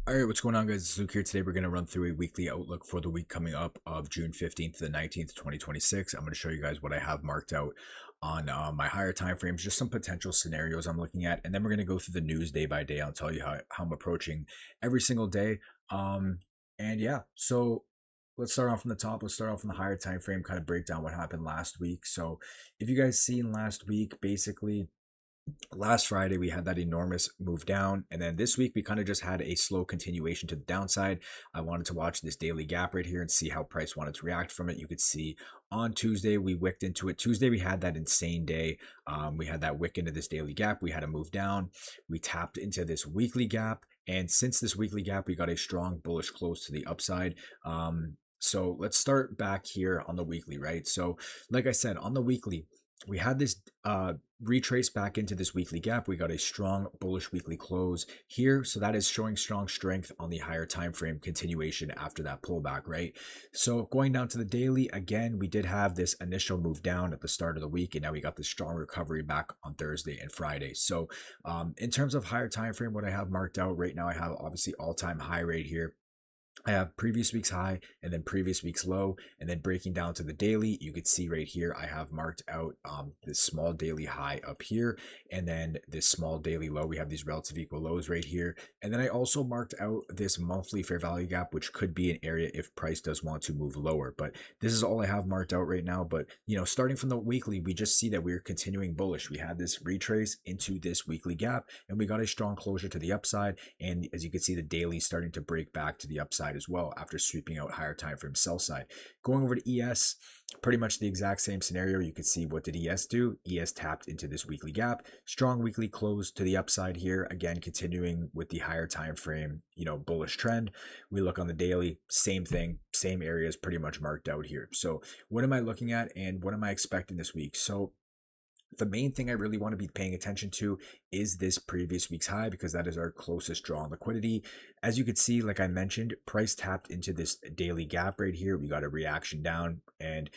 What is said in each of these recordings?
All right, what's going on, guys? It's Luke here. Today, we're going to run through a weekly outlook for the week coming up of June 15th to the 19th, 2026. I'm going to show you guys what I have marked out on my higher time frames, just some potential scenarios I'm looking at. And then we're going to go through the news day by day. I'll tell you how I'm approaching every single day. And yeah, so let's start off from the top. Let's start off from the higher time frame, kind of break down what happened last week. So if you guys seen last week, basically, last Friday we had that enormous move down, and then this week we kind of just had a slow continuation to the downside. I wanted to watch this daily gap right here and see how price wanted to react from it. You could see on Tuesday we wicked into it. Tuesday we had that insane day. We had that wick into this daily gap. We had a move down. We tapped into this weekly gap, and since this weekly gap we got a strong bullish close to the upside. So let's start back here on the weekly, right? So like I said, on the weekly we had this retrace back into this weekly gap. We got a strong bullish weekly close here, so that is showing strong strength on the higher time frame continuation after that pullback, right? So going down to the daily, again, we did have this initial move down at the start of the week, and now we got this strong recovery back on Thursday and Friday. So in terms of higher time frame, what I have marked out right now, I have obviously all-time high right here. I have previous week's high and then previous week's low, and then breaking down to the daily, you could see right here I have marked out this small daily high up here, and then this small daily low. We have these relative equal lows right here, and then I also marked out this monthly fair value gap, which could be an area if price does want to move lower. But this is all I have marked out right now. But starting from the weekly, we just see that we're continuing bullish. We had this retrace into this weekly gap, and we got a strong closure to the upside, and as you can see, the daily starting to break back to the upside as well after sweeping out higher time frame sell side. Going over to ES, pretty much the exact same scenario. You can see, what did ES do? ES tapped into this weekly gap, strong weekly close to the upside here, again continuing with the higher time frame bullish trend. We look on the daily, same thing, same areas pretty much marked out here. So what am I looking at and what am I expecting this week? So the main thing I really want to be paying attention to is this previous week's high, because that is our closest draw on liquidity. As you can see, like I mentioned, price tapped into this daily gap right here. We got a reaction down, and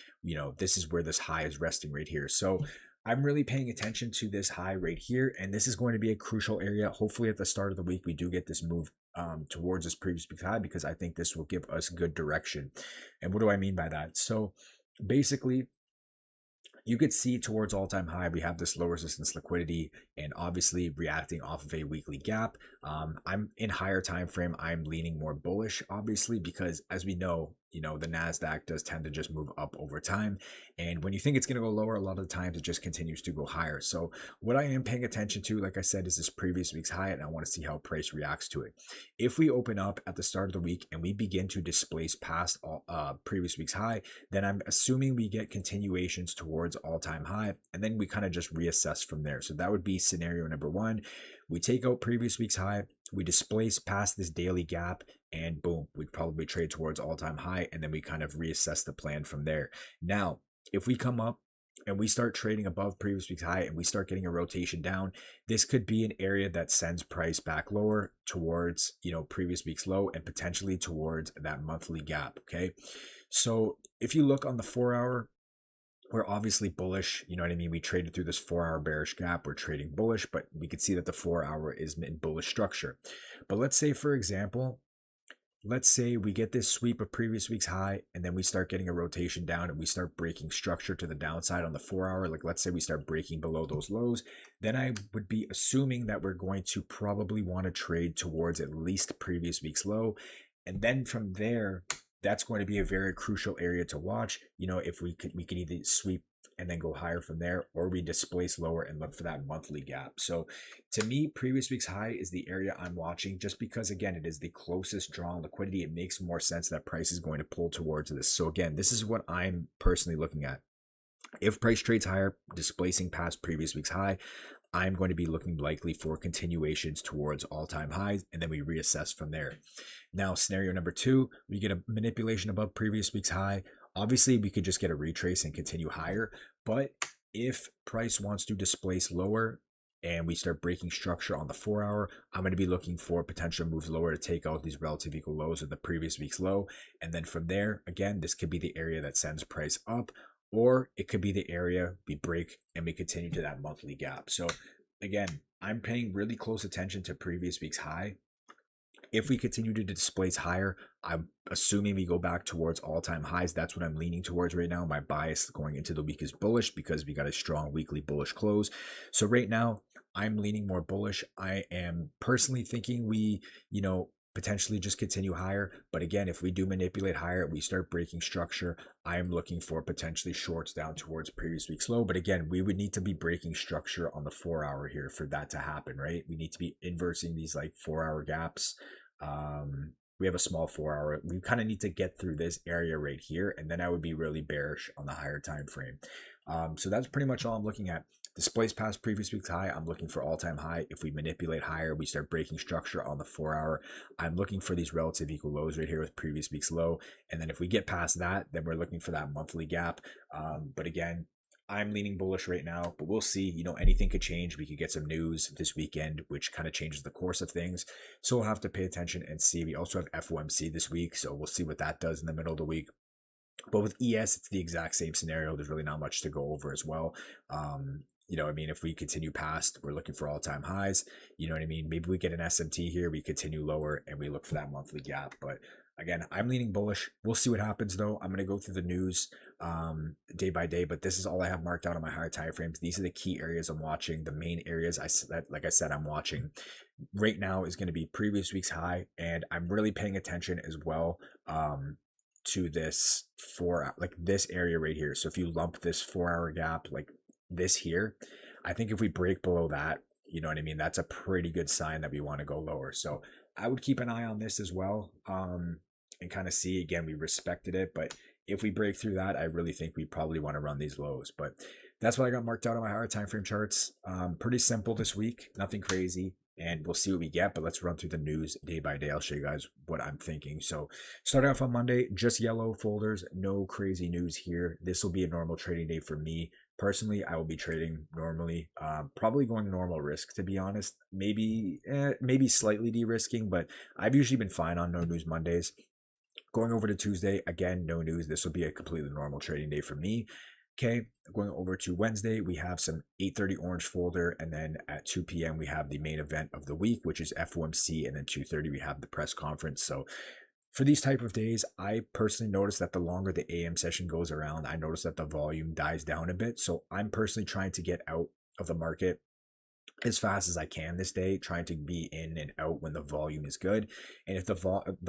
this is where this high is resting right here. So I'm really paying attention to this high right here, and this is going to be a crucial area. Hopefully at the start of the week we do get this move towards this previous week's high, because I think this will give us good direction. And what do I mean by that? So basically, you could see towards all-time high we have this low resistance liquidity, and obviously reacting off of a weekly gap. I'm in higher time frame, I'm leaning more bullish, obviously, because as we know, the NASDAQ does tend to just move up over time, and when you think it's going to go lower, a lot of the times it just continues to go higher. So what I am paying attention to, like I said, is this previous week's high, and I want to see how price reacts to it. If we open up at the start of the week and we begin to displace past all previous week's high, then I'm assuming we get continuations towards all-time high, and then we kind of just reassess from there. So that would be scenario number one. We take out previous week's high, we displace past this daily gap, and boom, we'd probably trade towards all-time high, and then we kind of reassess the plan from there. Now, if we come up and we start trading above previous week's high and we start getting a rotation down, this could be an area that sends price back lower towards previous week's low, and potentially towards that monthly gap. Okay, so if you look on the 4-hour, we're obviously bullish. You know what I mean? We traded through this 4-hour bearish gap. We're trading bullish, but we could see that the 4-hour is in bullish structure. But let's say, for example, let's say we get this sweep of previous week's high, and then we start getting a rotation down and we start breaking structure to the downside on the 4-hour. Like, let's say we start breaking below those lows, then I would be assuming that we're going to probably want to trade towards at least previous week's low. And then from there, that's going to be a very crucial area to watch. If we could either sweep and then go higher from there, or we displace lower and look for that monthly gap. So to me, previous week's high is the area I'm watching, just because, again, it is the closest draw on liquidity. It makes more sense that price is going to pull towards this. So again, this is what I'm personally looking at. If price trades higher, displacing past previous week's high, I'm going to be looking likely for continuations towards all-time highs, and then we reassess from there. Now, scenario number two, we get a manipulation above previous week's high. Obviously, we could just get a retrace and continue higher, but if price wants to displace lower and we start breaking structure on the 4-hour, I'm going to be looking for potential moves lower to take out these relative equal lows of the previous week's low. And then from there, again, this could be the area that sends price up, or it could be the area we break and we continue to that monthly gap. So again, I'm paying really close attention to previous week's high. If we continue to displace higher, I'm assuming we go back towards all-time highs. That's what I'm leaning towards right now. My bias going into the week is bullish because we got a strong weekly bullish close. So right now, I'm leaning more bullish. I am personally thinking we, potentially just continue higher. But again, if we do manipulate higher, we start breaking structure. I'm looking for potentially shorts down towards previous week's low. But again, we would need to be breaking structure on the 4 hour here for that to happen, right? We need to be inversing these like 4 hour gaps. We have a small 4 hour. We kind of need to get through this area right here, and then I would be really bearish on the higher time frame. So that's pretty much all I'm looking at. Displays past previous week's high, I'm looking for all-time high. If we manipulate higher, we start breaking structure on the 4 hour. I'm looking for these relative equal lows right here with previous week's low. And then if we get past that, then we're looking for that monthly gap. But again, I'm leaning bullish right now, but we'll see. Anything could change. We could get some news this weekend, which kind of changes the course of things. So we'll have to pay attention and see. We also have FOMC this week, so we'll see what that does in the middle of the week. But with ES, it's the exact same scenario. There's really not much to go over as well. If we continue past, we're looking for all-time highs. You know what I mean? Maybe we get an SMT here, we continue lower, and we look for that monthly gap. But again, I'm leaning bullish. We'll see what happens, though. I'm going to go through the news day by day, but this is all I have marked out on my higher time frames. These are the key areas I'm watching. The main areas, like I said, I'm watching right now is going to be previous week's high, and I'm really paying attention as well to this this area right here. So if you lump this 4 hour gap like this here, I think if we break below that, you know what I mean, that's a pretty good sign that we want to go lower. So I would keep an eye on this as well, and kind of see. Again, we respected it, but if we break through that, I really think we probably want to run these lows. But that's what I got marked out on my higher time frame charts. Pretty simple this week, nothing crazy, and we'll see what we get. But let's run through the news day by day. I'll show you guys what I'm thinking. So starting off on Monday, just yellow folders, no crazy news here. This will be a normal trading day for me. Personally, I will be trading normally, probably going normal risk, to be honest. Maybe slightly de-risking, but I've usually been fine on no news Mondays. Going over to Tuesday, again, no news. This will be a completely normal trading day for me. Okay, going over to Wednesday, we have some 8:30 orange folder, and then at 2 p.m. we have the main event of the week, which is FOMC, and then 2:30 we have the press conference. So for these type of days, I personally notice that the longer the AM session goes around, I notice that the volume dies down a bit. So I'm personally trying to get out of the market as fast as I can this day, trying to be in and out when the volume is good. And if the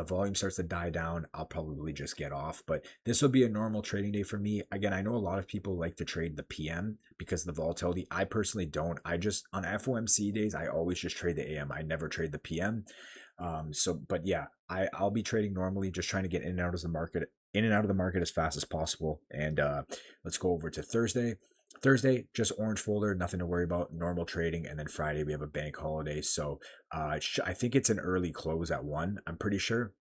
volume starts to die down, I'll probably just get off. But this will be a normal trading day for me. Again, I know a lot of people like to trade the PM because of the volatility. I personally don't. I just, on FOMC days, I always just trade the AM. I never trade the PM. But yeah, I'll be trading normally, just trying to get in and out of the market as fast as possible. And let's go over to Thursday. Thursday, just orange folder, nothing to worry about, normal trading. And then Friday, we have a bank holiday. So I think it's an early close at 1, I'm pretty sure.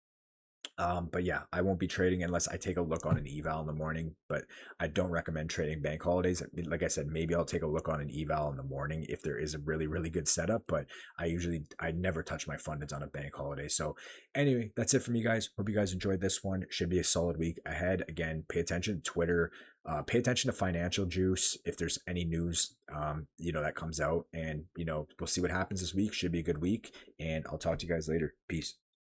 But yeah, I won't be trading unless I take a look on an eval in the morning, but I don't recommend trading bank holidays. Like I said, maybe I'll take a look on an eval in the morning if there is a really, really good setup, but I never touch my fundeds on a bank holiday. So anyway, that's it from you guys. Hope you guys enjoyed this one. Should be a solid week ahead. Again, pay attention to Twitter, pay attention to financial juice. If there's any news, that comes out, and, we'll see what happens this week. Should be a good week, and I'll talk to you guys later. Peace.